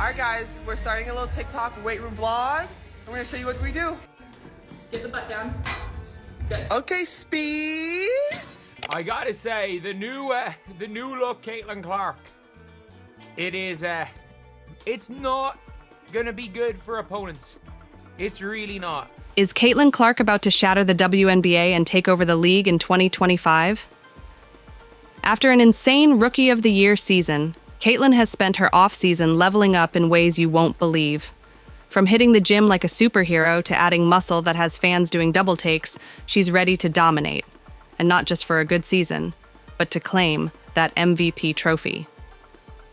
Alright guys, we're starting a little TikTok weight room vlog. I'm gonna show you what we do. Get the butt down. Good. Okay, speed. I gotta say, the new look Caitlyn Clark. It is, it's not gonna be good for opponents. It's really not. Is Caitlyn Clark about to shatter the WNBA and take over the league in 2025? After an insane Rookie of the Year season, Caitlyn has spent her offseason leveling up in ways you won't believe. From hitting the gym like a superhero to adding muscle that has fans doing double takes, she's ready to dominate. And not just for a good season, but to claim that MVP trophy.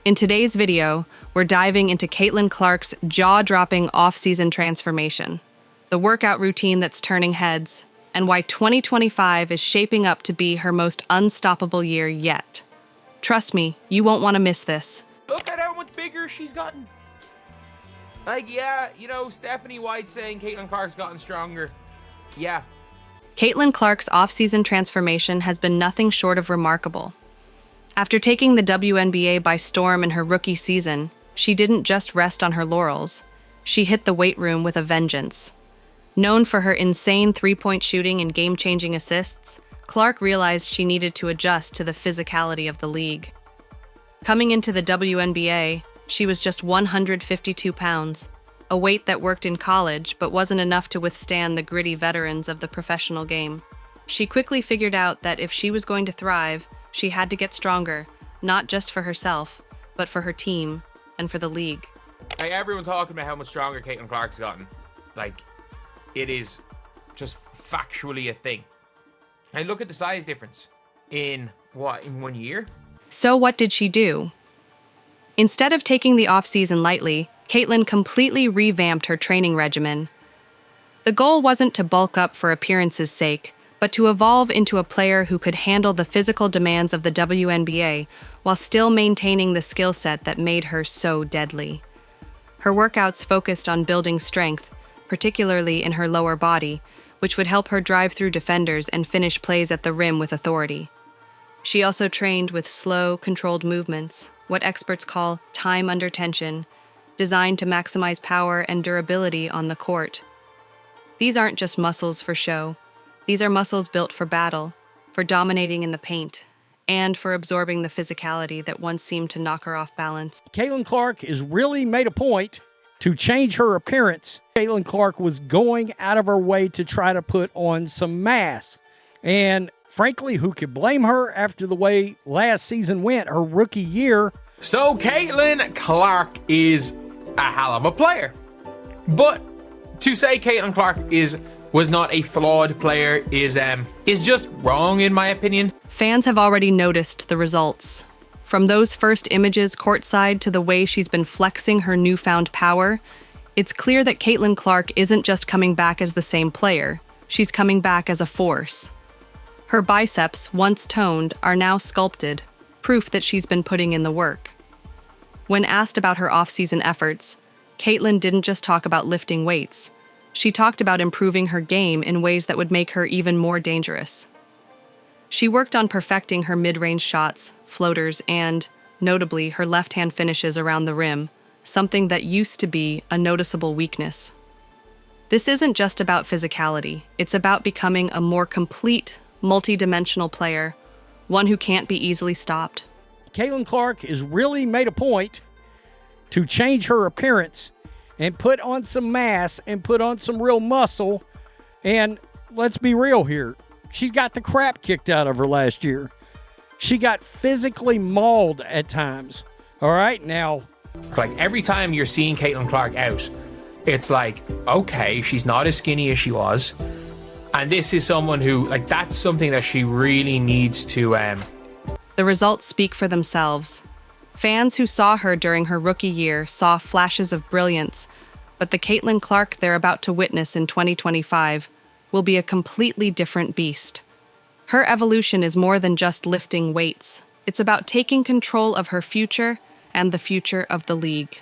In today's video, we're diving into Caitlyn Clark's jaw-dropping off-season transformation, the workout routine that's turning heads, and why 2025 is shaping up to be her most unstoppable year yet. Trust me, you won't want to miss this. Look at how much bigger she's gotten. Like, yeah, you know, Stephanie White saying Caitlyn Clark's gotten stronger. Yeah. Caitlyn Clark's off-season transformation has been nothing short of remarkable. After taking the WNBA by storm in her rookie season, she didn't just rest on her laurels. She hit the weight room with a vengeance. Known for her insane three-point shooting and game-changing assists, Clark realized she needed to adjust to the physicality of the league. Coming into the WNBA, she was just 152 pounds, a weight that worked in college but wasn't enough to withstand the gritty veterans of the professional game. She quickly figured out that if she was going to thrive, she had to get stronger, not just for herself, but for her team and for the league. Like, everyone's talking about how much stronger Caitlyn Clark's gotten. Like, it is just factually a thing. And look at the size difference in 1 year? So what did she do? Instead of taking the off-season lightly, Caitlyn completely revamped her training regimen. The goal wasn't to bulk up for appearance's sake, but to evolve into a player who could handle the physical demands of the WNBA while still maintaining the skill set that made her so deadly. Her workouts focused on building strength, particularly in her lower body, which would help her drive through defenders and finish plays at the rim with authority. She also trained with slow, controlled movements, what experts call time under tension, designed to maximize power and durability on the court. These aren't just muscles for show. These are muscles built for battle, for dominating in the paint, and for absorbing the physicality that once seemed to knock her off balance. Caitlyn Clark has really made a point to change her appearance. Caitlyn Clark was going out of her way to try to put on some mass. And frankly, who could blame her after the way last season went, her rookie year? So Caitlyn Clark is a hell of a player. But to say Caitlyn Clark was not a flawed player is just wrong in my opinion. Fans have already noticed the results. From those first images courtside to the way she's been flexing her newfound power, it's clear that Caitlyn Clark isn't just coming back as the same player. She's coming back as a force. Her biceps, once toned, are now sculpted, proof that she's been putting in the work. When asked about her off-season efforts, Caitlyn didn't just talk about lifting weights. She talked about improving her game in ways that would make her even more dangerous. She worked on perfecting her mid-range shots, floaters, and, notably, her left-hand finishes around the rim, something that used to be a noticeable weakness. This isn't just about physicality. It's about becoming a more complete, multi-dimensional player, one who can't be easily stopped. Caitlyn Clark has really made a point to change her appearance and put on some mass and put on some real muscle. And let's be real here. She's got the crap kicked out of her last year. She got physically mauled at times. All right, now. Like, every time you're seeing Caitlyn Clark out, it's like, okay, she's not as skinny as she was. And this is someone who, like, that's something that she really needs to... The results speak for themselves. Fans who saw her during her rookie year saw flashes of brilliance, but the Caitlyn Clark they're about to witness in 2025 will be a completely different beast. Her evolution is more than just lifting weights. It's about taking control of her future and the future of the league.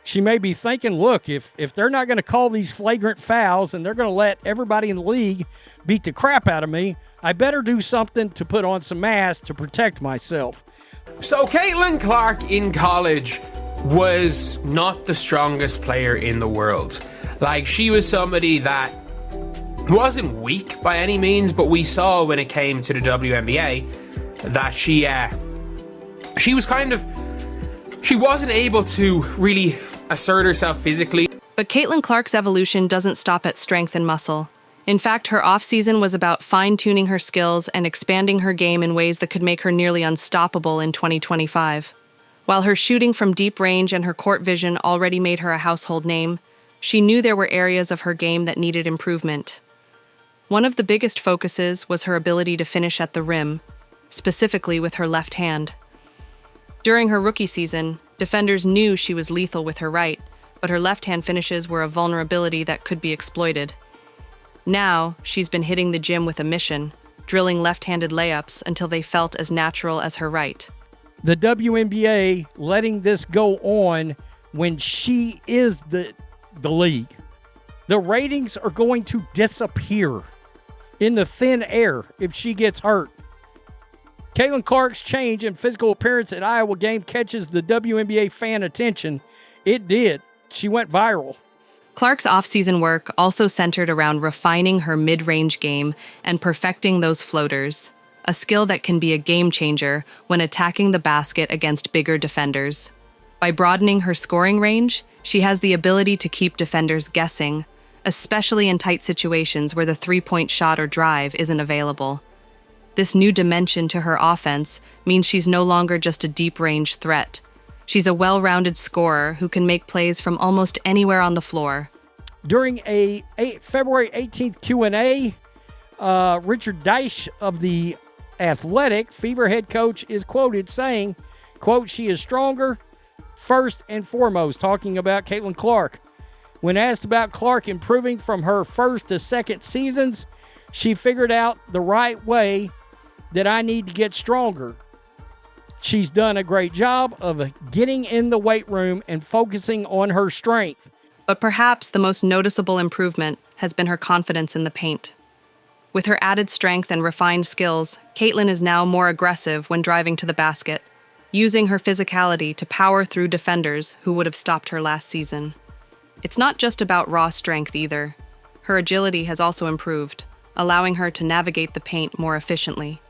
She may be thinking, look, if they're not going to call these flagrant fouls and they're going to let everybody in the league beat the crap out of me, I better do something to put on some mass to protect myself. So Caitlyn Clark in college was not the strongest player in the world. Like, she was somebody that wasn't weak by any means, but we saw when it came to the WNBA that she wasn't able to really assert herself physically. But Caitlyn Clark's evolution doesn't stop at strength and muscle. In fact, her off-season was about fine-tuning her skills and expanding her game in ways that could make her nearly unstoppable in 2025. While her shooting from deep range and her court vision already made her a household name, she knew there were areas of her game that needed improvement. One of the biggest focuses was her ability to finish at the rim, specifically with her left hand. During her rookie season, defenders knew she was lethal with her right, but her left-hand finishes were a vulnerability that could be exploited. Now, she's been hitting the gym with a mission, drilling left-handed layups until they felt as natural as her right. The WNBA letting this go on when she is the league. The ratings are going to disappear in the thin air if she gets hurt. Caitlyn Clark's change in physical appearance at Iowa game catches the WNBA fan attention. It did. She went viral. Clark's off-season work also centered around refining her mid-range game and perfecting those floaters, a skill that can be a game-changer when attacking the basket against bigger defenders. By broadening her scoring range, she has the ability to keep defenders guessing, especially in tight situations where the three-point shot or drive isn't available. This new dimension to her offense means she's no longer just a deep-range threat. She's a well-rounded scorer who can make plays from almost anywhere on the floor. During a February 18th Q&A, Richard Deitch of The Athletic, Fever head coach, is quoted saying, quote, "She is stronger first and foremost," talking about Caitlyn Clark. When asked about Clark improving from her first to second seasons, she figured out the right way that I need to get stronger. She's done a great job of getting in the weight room and focusing on her strength. But perhaps the most noticeable improvement has been her confidence in the paint. With her added strength and refined skills, Caitlyn is now more aggressive when driving to the basket, using her physicality to power through defenders who would have stopped her last season. It's not just about raw strength either. Her agility has also improved, allowing her to navigate the paint more efficiently.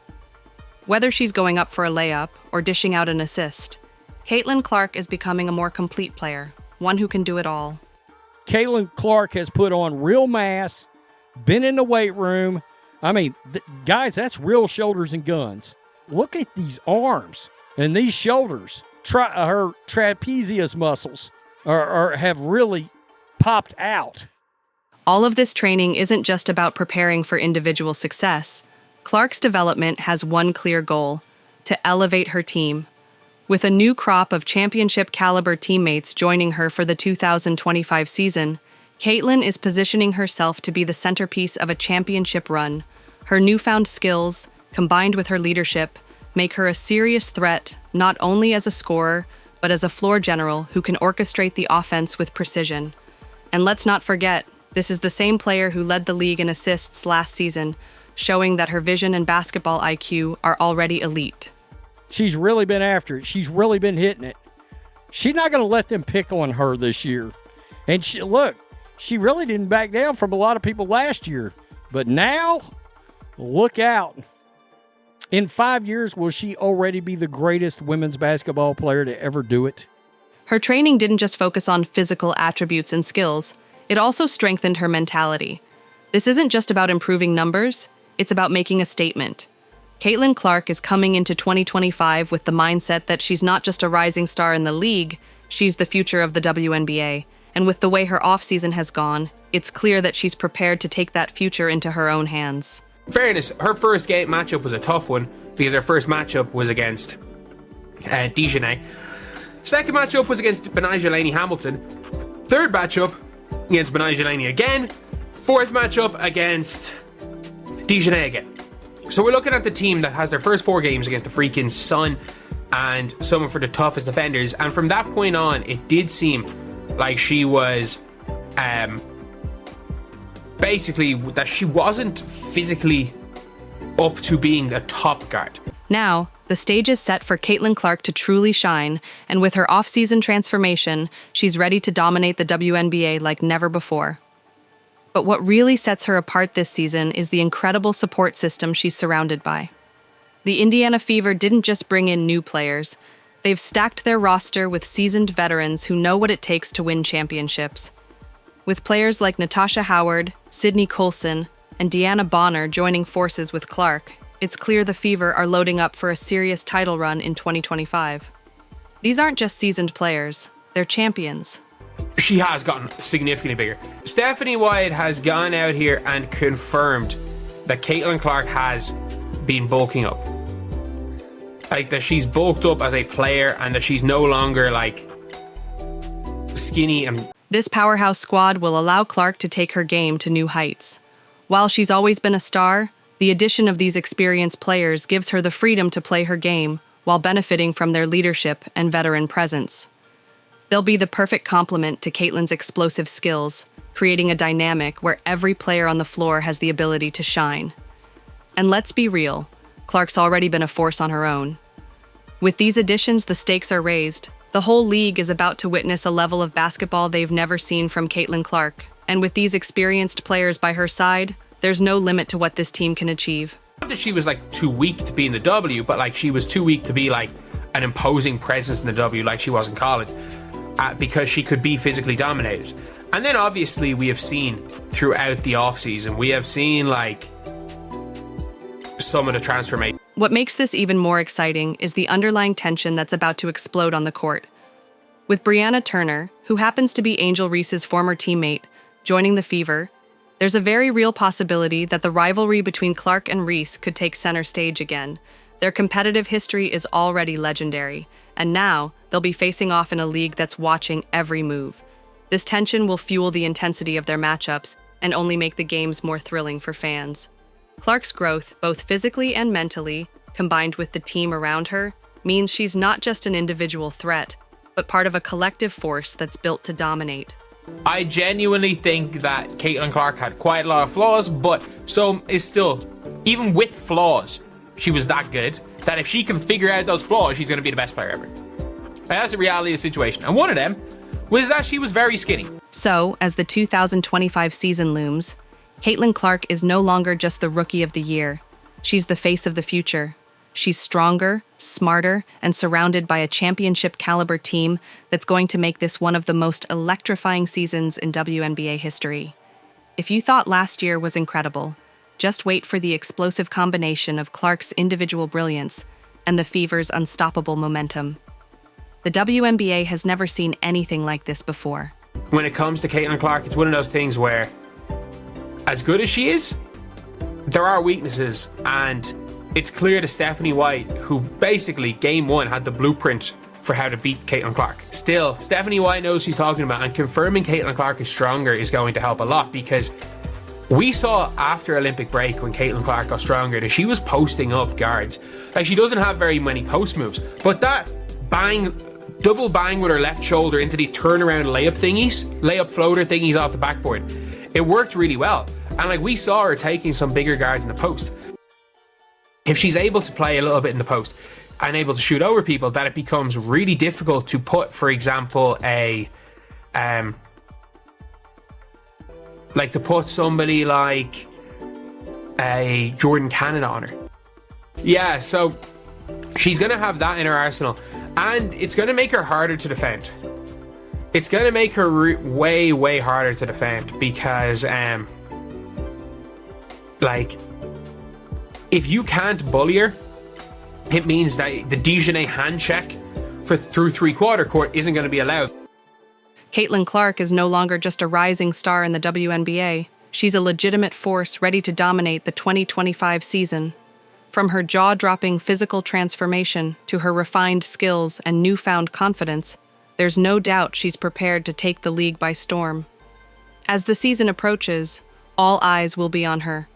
Whether she's going up for a layup or dishing out an assist, Caitlyn Clark is becoming a more complete player, one who can do it all. Caitlyn Clark has put on real mass, been in the weight room. I mean, guys, that's real shoulders and guns. Look at these arms and these shoulders. Her trapezius muscles have really popped out. All of this training isn't just about preparing for individual success. Clark's development has one clear goal: to elevate her team. With a new crop of championship-caliber teammates joining her for the 2025 season, Caitlyn is positioning herself to be the centerpiece of a championship run. Her newfound skills, combined with her leadership, make her a serious threat not only as a scorer, but as a floor general who can orchestrate the offense with precision. And let's not forget, this is the same player who led the league in assists last season, showing that her vision and basketball IQ are already elite. She's really been after it. She's really been hitting it. She's not going to let them pick on her this year. And she really didn't back down from a lot of people last year. But now, look out. In 5 years, will she already be the greatest women's basketball player to ever do it? Her training didn't just focus on physical attributes and skills. It also strengthened her mentality. This isn't just about improving numbers. It's about making a statement. Caitlyn Clark is coming into 2025 with the mindset that she's not just a rising star in the league, she's the future of the WNBA. And with the way her offseason has gone, it's clear that she's prepared to take that future into her own hands. In fairness, her first game matchup was a tough one because her first matchup was against Dijonais. Second matchup was against Benai Delaney Hamilton. Third matchup against Benai Delaney again. Fourth matchup against Dijonais again. So we're looking at the team that has their first 4 games against the freaking Sun and some of the toughest defenders. And from that point on, it did seem like she was basically that she wasn't physically up to being a top guard. Now, The stage is set for Caitlyn Clark to truly shine, and with her off-season transformation, she's ready to dominate the WNBA like never before. But what really sets her apart this season is the incredible support system she's surrounded by. The Indiana Fever didn't just bring in new players. They've stacked their roster with seasoned veterans who know what it takes to win championships. With players like Natasha Howard, Sydney Colson, and Deanna Bonner joining forces with Clark, it's clear the Fever are loading up for a serious title run in 2025. These aren't just seasoned players, they're champions. She has gotten significantly bigger. Stephanie White has gone out here and confirmed that Caitlyn Clark has been bulking up. Like, that she's bulked up as a player and that she's no longer like skinny and... This powerhouse squad will allow Clark to take her game to new heights. While she's always been a star, the addition of these experienced players gives her the freedom to play her game while benefiting from their leadership and veteran presence. They'll be the perfect complement to Caitlyn's explosive skills, creating a dynamic where every player on the floor has the ability to shine. And let's be real, Clark's already been a force on her own. With these additions, the stakes are raised. The whole league is about to witness a level of basketball they've never seen from Caitlyn Clark. And with these experienced players by her side, there's no limit to what this team can achieve. Not that she was like too weak to be in the W, but like she was too weak to be like an imposing presence in the W like she was in college, because she could be physically dominated. And then obviously we have seen throughout the offseason, we have seen like some of the transformation. What makes this even more exciting is the underlying tension that's about to explode on the court. With Brianna Turner, who happens to be Angel Reese's former teammate, joining the Fever, there's a very real possibility that the rivalry between Clark and Reese could take center stage again. Their competitive history is already legendary, and now they'll be facing off in a league that's watching every move. This tension will fuel the intensity of their matchups and only make the games more thrilling for fans. Clark's growth, both physically and mentally, combined with the team around her, means she's not just an individual threat, but part of a collective force that's built to dominate. I genuinely think that Caitlyn Clark had quite a lot of flaws, but so is still, even with flaws, she was that good that if she can figure out those flaws, she's going to be the best player ever. And that's the reality of the situation. And one of them was that she was very skinny. So, as the 2025 season looms, Caitlyn Clark is no longer just the rookie of the year. She's the face of the future. She's stronger, smarter, and surrounded by a championship-caliber team that's going to make this one of the most electrifying seasons in WNBA history. If you thought last year was incredible, just wait for the explosive combination of Clark's individual brilliance and the Fever's unstoppable momentum. The WNBA has never seen anything like this before. When it comes to Caitlyn Clark, it's one of those things where, as good as she is, there are weaknesses, and it's clear to Stephanie White, who basically game one had the blueprint for how to beat Caitlyn Clark. Still, Stephanie White knows what she's talking about, and confirming Caitlyn Clark is stronger is going to help a lot, because we saw after Olympic break when Caitlyn Clark got stronger that she was posting up guards. Like, she doesn't have very many post moves, but that double bang with her left shoulder into the turnaround layup floater thingies off the backboard, it worked really well. And like, we saw her taking some bigger guards in the post. If she's able to play a little bit in the post and able to shoot over people, that it becomes really difficult to put, for example, to put somebody like a Jordan Canada on her. Yeah, so she's going to have that in her arsenal, and it's going to make her harder to defend. It's going to make her way, way harder to defend, because if you can't bully her, it means that the Dijonais hand check through three-quarter court isn't going to be allowed. Caitlyn Clark is no longer just a rising star in the WNBA. She's a legitimate force ready to dominate the 2025 season. From her jaw-dropping physical transformation to her refined skills and newfound confidence, there's no doubt she's prepared to take the league by storm. As the season approaches, all eyes will be on her,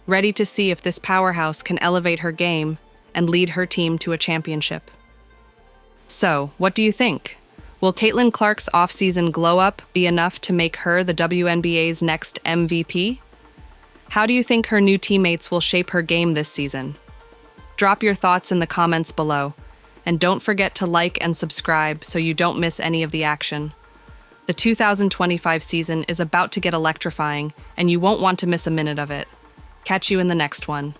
ready to see if this powerhouse can elevate her game and lead her team to a championship. So, what do you think? Will Caitlyn Clark's off-season glow-up be enough to make her the WNBA's next MVP? How do you think her new teammates will shape her game this season? Drop your thoughts in the comments below. And don't forget to like and subscribe so you don't miss any of the action. The 2025 season is about to get electrifying, and you won't want to miss a minute of it. Catch you in the next one.